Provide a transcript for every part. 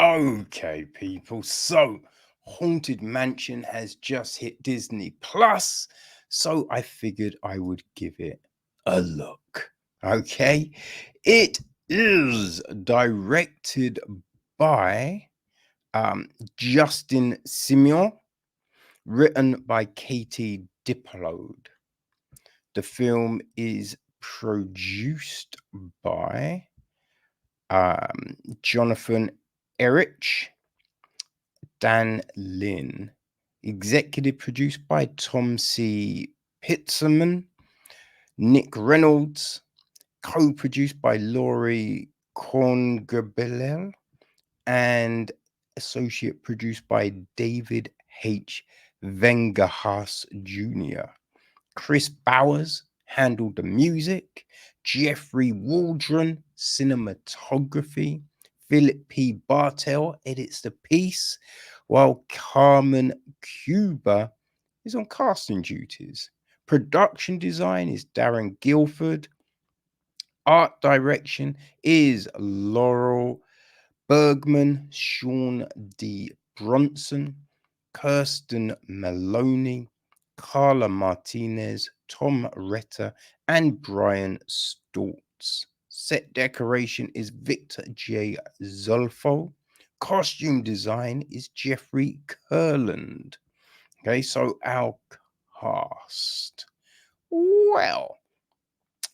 Okay, people. So, Haunted Mansion has just hit Disney Plus. So, I figured I would give it a look. Okay. It is directed by Justin Simien, written by Katie Dippold. The film is produced by Jonathan Erich, Dan Lin, executive produced by Tom C. Pitzerman, Nick Reynolds, co-produced by Laurie Korngebelel, and associate produced by David H. Vengerhaus Jr. Chris Bowers handled the music, Jeffrey Waldron, cinematography, Philip P. Bartell edits the piece, while Carmen Cuba is on casting duties. Production design is Darren Guilford. Art direction is Laurel Bergman, Sean D. Bronson, Kirsten Maloney, Carla Martinez, Tom Retter, and Brian Stoltz. Set decoration is Victor J. Zolfo. Costume design is Jeffrey Kurland. Okay, so our cast. Well,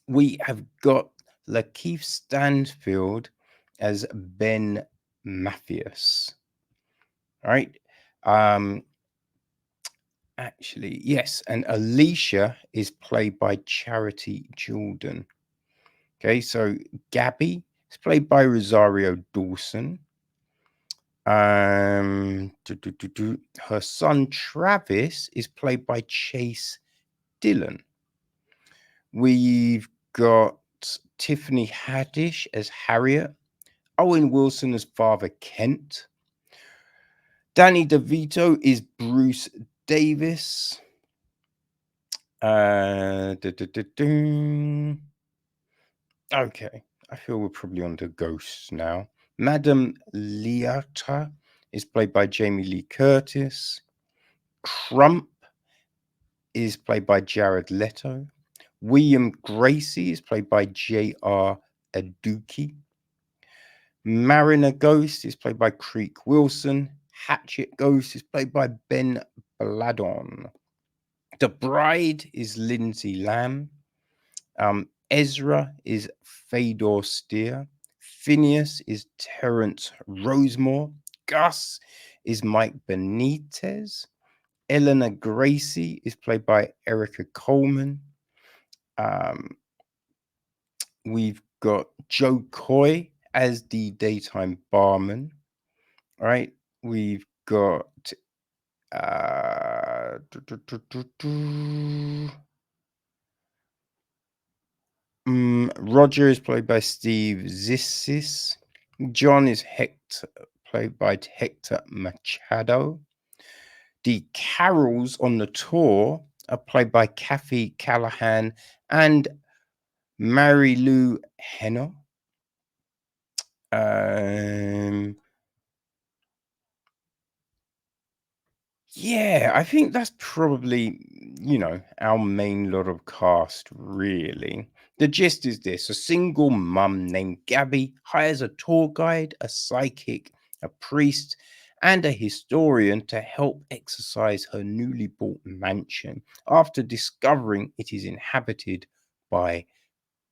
we have got LaKeith Stanfield as Ben Matthias. All right. Actually, yes, and Alicia is played by Charity Jordan. Okay, so Gabbie is played by Rosario Dawson. Her son Travis is played by Chase Dillon. We've got Tiffany Haddish as Harriet, Owen Wilson as Father Kent. Danny DeVito is Bruce Davis. Okay, I feel we're probably on to ghosts now. Madame Leota is played by Jamie Lee Curtis. Crump is played by Jared Leto. William Gracie is played by J.R. Aduki. Mariner Ghost is played by Creek Wilson. Hatchet Ghost is played by Ben Bladon. The Bride is Lindsay Lamb. Ezra is Fedor Steer. Phineas is Terrence Rosemore. Gus is Mike Benitez. Eleanor Gracie is played by Erica Coleman. We've got Joe Coy as the daytime barman. All right. We've got Roger is played by Steve Zissis. John is played by Hector Machado. The carols on the tour are played by Kathy Callahan and Mary Lou Henno. Yeah, I think that's probably, our main lot of cast, really. The gist is this: a single mum named Gabbie hires a tour guide, a psychic, a priest, and a historian to help exorcise her newly bought mansion after discovering it is inhabited by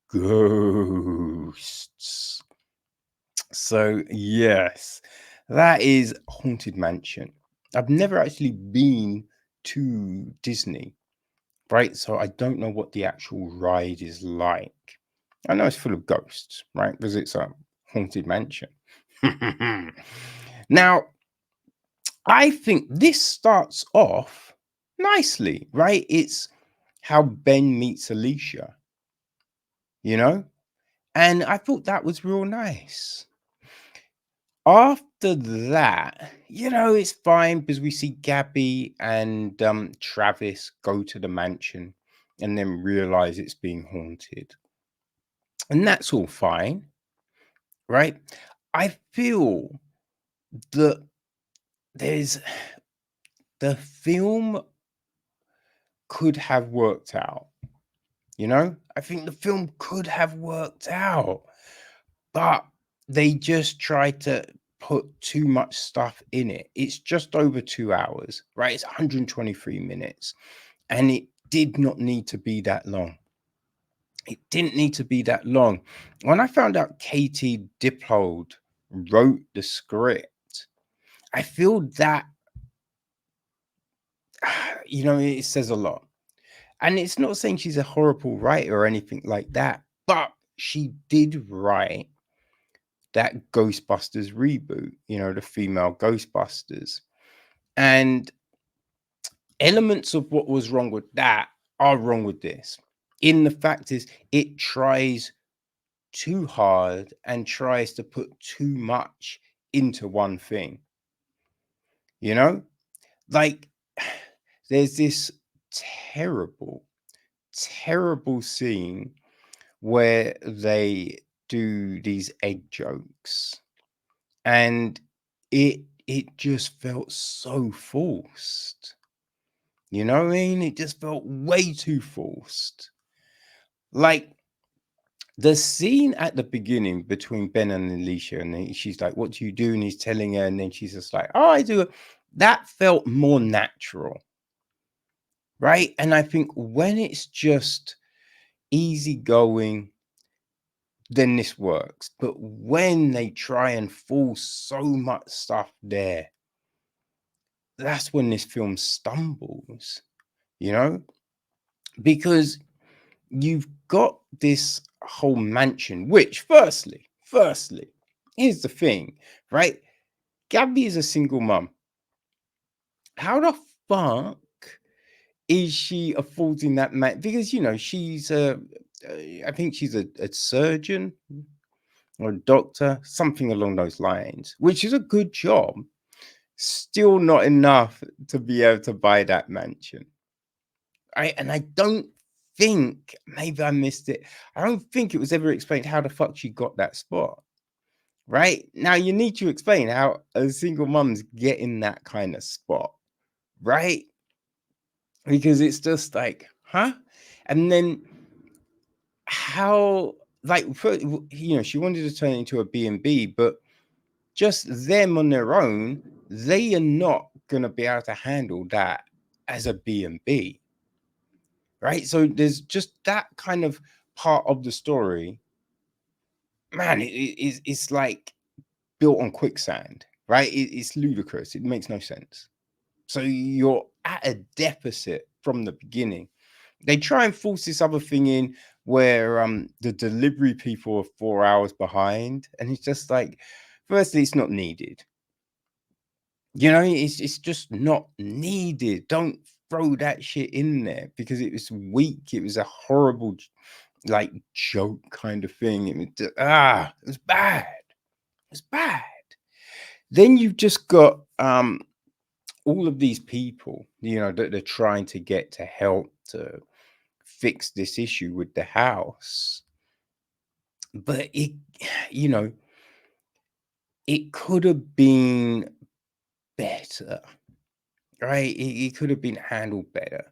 ghosts. So, yes, that is Haunted Mansion. I've never actually been to Disney, right? So I don't know what the actual ride is like. I know it's full of ghosts, right? Because it's a haunted mansion. Now, I think this starts off nicely, right? It's how Ben meets Alicia, and I thought that was real nice. After that, it's fine because we see Gabbie and Travis go to the mansion and then realize it's being haunted. And that's all fine, right? I feel the there's the film could have worked out, you know? I think the film could have worked out, but they just tried to put too much stuff in it. It's just over 2 hours, right? It's 123 minutes, and it did not need to be that long. It didn't need to be that long. When I found out Katie Dippold wrote the script, I feel that, it says a lot. And it's not saying she's a horrible writer or anything like that, but she did write that Ghostbusters reboot, the female Ghostbusters. And elements of what was wrong with that are wrong with this. In the fact is, it tries too hard and tries to put too much into one thing. Like there's this terrible, terrible scene where they do these egg jokes, and it just felt so forced. You know what I mean? It just felt way too forced. Like the scene at the beginning between Ben and Alicia, and she's like, "What do you do?" And he's telling her, and then she's just like, "Oh, I do." That felt more natural, right? And I think when it's just easygoing, then this works. But when they try and force so much stuff there, that's when this film stumbles, because you've got this whole mansion, which firstly, here's the thing, right? Gabbie is a single mum. How the fuck is she affording that man? Because she's I think she's a surgeon or a doctor, something along those lines, which is a good job. Still not enough to be able to buy that mansion. And I don't think, maybe I missed it, I don't think it was ever explained how the fuck she got that spot. Right? Now you need to explain how a single mum's getting that kind of spot. Right? Because it's just like, huh? And then how, like, she wanted to turn it into a B&B, but just them on their own, they are not going to be able to handle that as a B&B. Right? So there's just that kind of part of the story. Man, it's like built on quicksand, right? It's ludicrous. It makes no sense. So you're at a deficit from the beginning. They try and force this other thing in where the delivery people are 4 hours behind, and it's just like, firstly, it's not needed. It's just not needed. Don't throw that shit in there because it was weak. It was a horrible, like, joke kind of thing. It was it was bad. It's bad. Then you've just got all of these people, that they're trying to get to help to fix this issue with the house. But it, you know, it could have been better, right? It could have been handled better,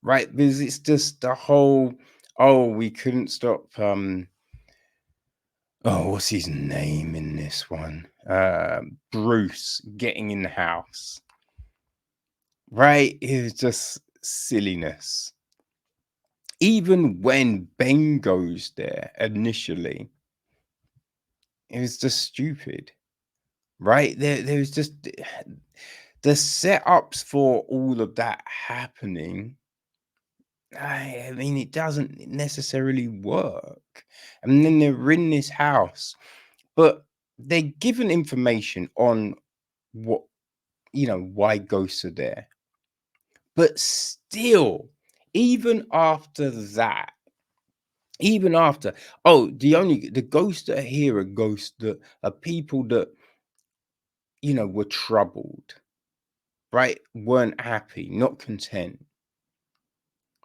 right? Because it's just the whole, oh, we couldn't stop what's his name in this one? Bruce getting in the house. Right? It was just silliness. Even when Ben goes there initially, it was just stupid. Right? There was just the setups for all of that happening. I mean, it doesn't necessarily work. And then they're in this house, but they're given information on what, why ghosts are there. But still, even after that, the ghosts that are here are ghosts that are people that, were troubled, right? Weren't happy, not content,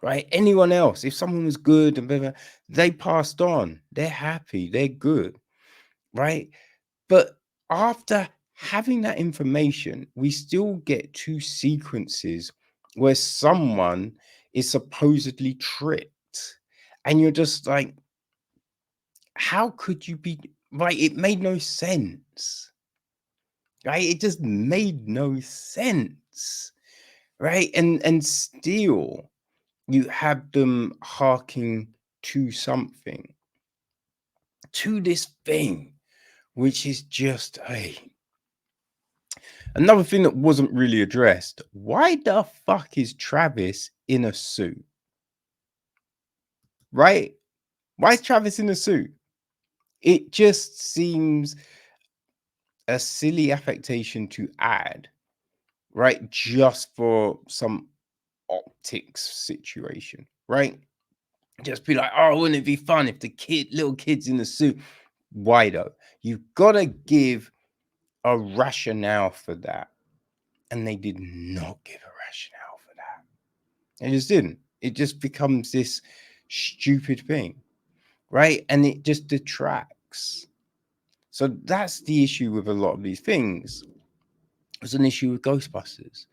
right? Anyone else, if someone was good and blah, blah, they passed on, they're happy, they're good, right? But after having that information, we still get two sequences where someone is supposedly tricked. And you're just like, how could you be right? It made no sense. Right? It just made no sense. Right? And still you have them harking to something, to this thing, which is just another thing that wasn't really addressed. Why the fuck is Travis in a suit? Right? Why is Travis in a suit? It just seems a silly affectation to add, right? Just for some optics situation, right? Just be like, oh, wouldn't it be fun if the little kid's in the suit? Why though? You've got to give a rationale for that. And they did not give a rationale for that. They just didn't. It just becomes this stupid thing, right? And it just detracts. So that's the issue with a lot of these things. It's an issue with Ghostbusters.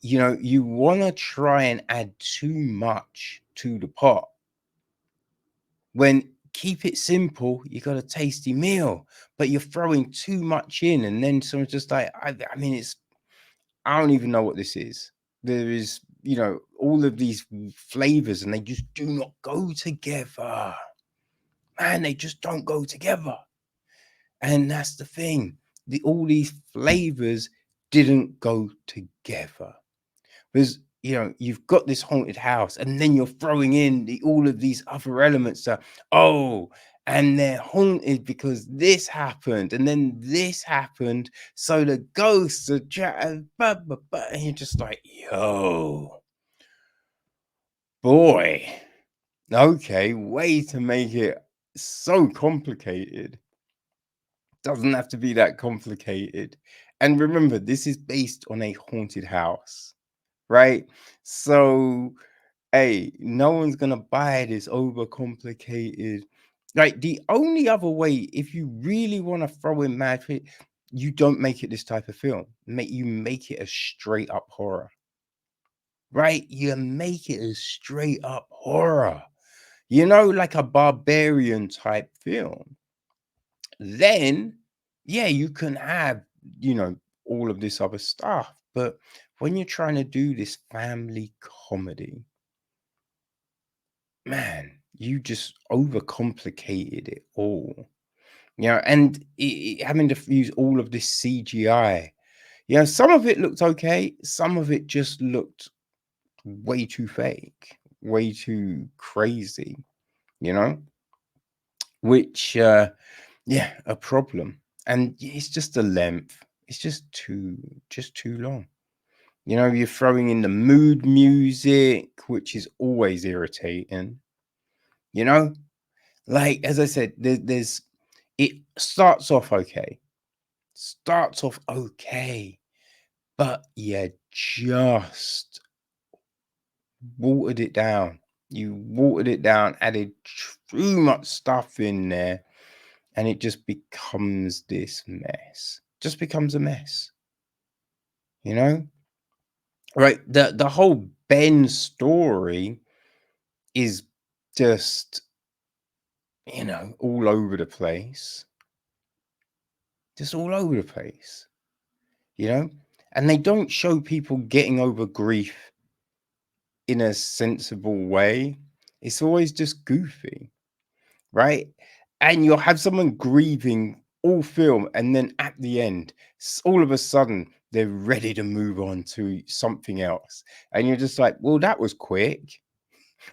You know, you want to try and add too much to the pot. When keep it simple, you got a tasty meal, but you're throwing too much in, and then someone's just like, I mean, I don't even know what this is. There is, you know, all of these flavors, and they just do not go together. Man, they just don't go together. And that's the thing. All these flavors didn't go together. Because, you know, you've got this haunted house, and then you're throwing in all of these other elements that, and they're haunted because this happened, and then this happened. So the ghosts are and you're just like, yo, boy, okay, way to make it so complicated. Doesn't have to be that complicated. And remember, this is based on a haunted house, right? So, hey, no one's gonna buy this overcomplicated. Like, the only other way, if you really want to throw in mad shit, you don't make it this type of film. You make it a straight up horror, right? You make it a straight up horror, you know, like a barbarian type film. Then, yeah, you can have, you know, all of this other stuff. But when you're trying to do this family comedy, man, you just overcomplicated it all. You know, and having to use all of this CGI. You know, some of it looked okay, some of it just looked way too fake, way too crazy, you know, which, yeah, a problem. And it's just the length. It's just too long. You know, you're throwing in the mood music, which is always irritating. You know, like as I said, there's it starts off okay. Starts off okay, but yeah, just watered it down. You watered it down, added too much stuff in there, and it just becomes this mess. Just becomes a mess. You know? Right. The whole Ben story is just, you know, all over the place. Just all over the place. You know? And they don't show people getting over grief in a sensible way. It's always just goofy, right? And you'll have someone grieving all film, and then at the end, all of a sudden, they're ready to move on to something else. And you're just like, well, that was quick.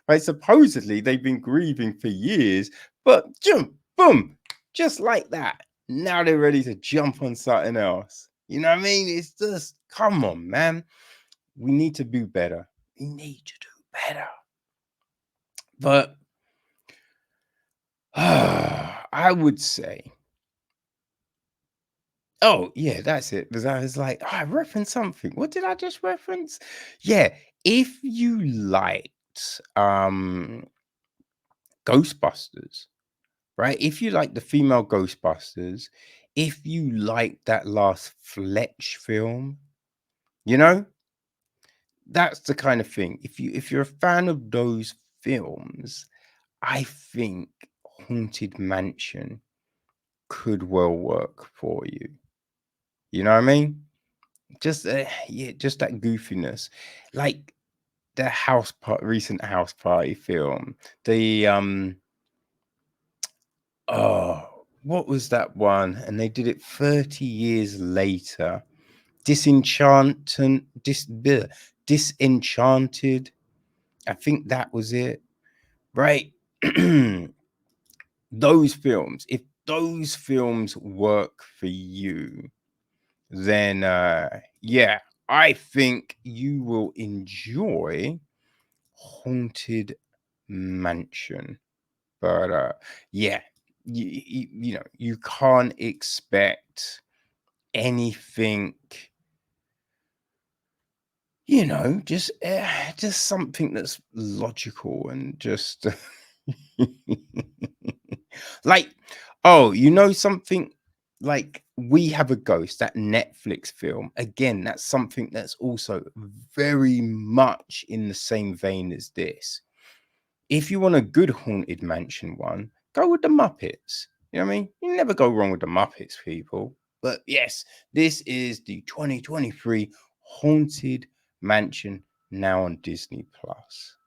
Right? Supposedly, they've been grieving for years, but jump, boom, just like that. Now they're ready to jump on something else. You know what I mean? It's just, come on, man. We need to do better. We need to do better. But I would say, oh yeah, that's it. Because I was like, I referenced something. What did I just reference? Yeah, if you liked Ghostbusters, right? If you like the female Ghostbusters, if you like that last Fletch film, you know, that's the kind of thing. If you're a fan of those films, I think Haunted Mansion could well work for you. You know what I mean? Just yeah, just that goofiness, like the recent house party film. The oh, what was that one? And they did it 30 years later. Disenchanted. I think that was it, right? Those films. If those films work for you, then yeah, I think you will enjoy Haunted Mansion. But yeah, you know, you can't expect anything, you know, just something that's logical and just like, oh, you know, something like We Have a Ghost, that Netflix film. Again, that's something that's also very much in the same vein as this. If you want a good Haunted Mansion one, go with the Muppets. You know what I mean? You never go wrong with the Muppets, people. But yes, this is the 2023 Haunted Mansion, now on Disney Plus.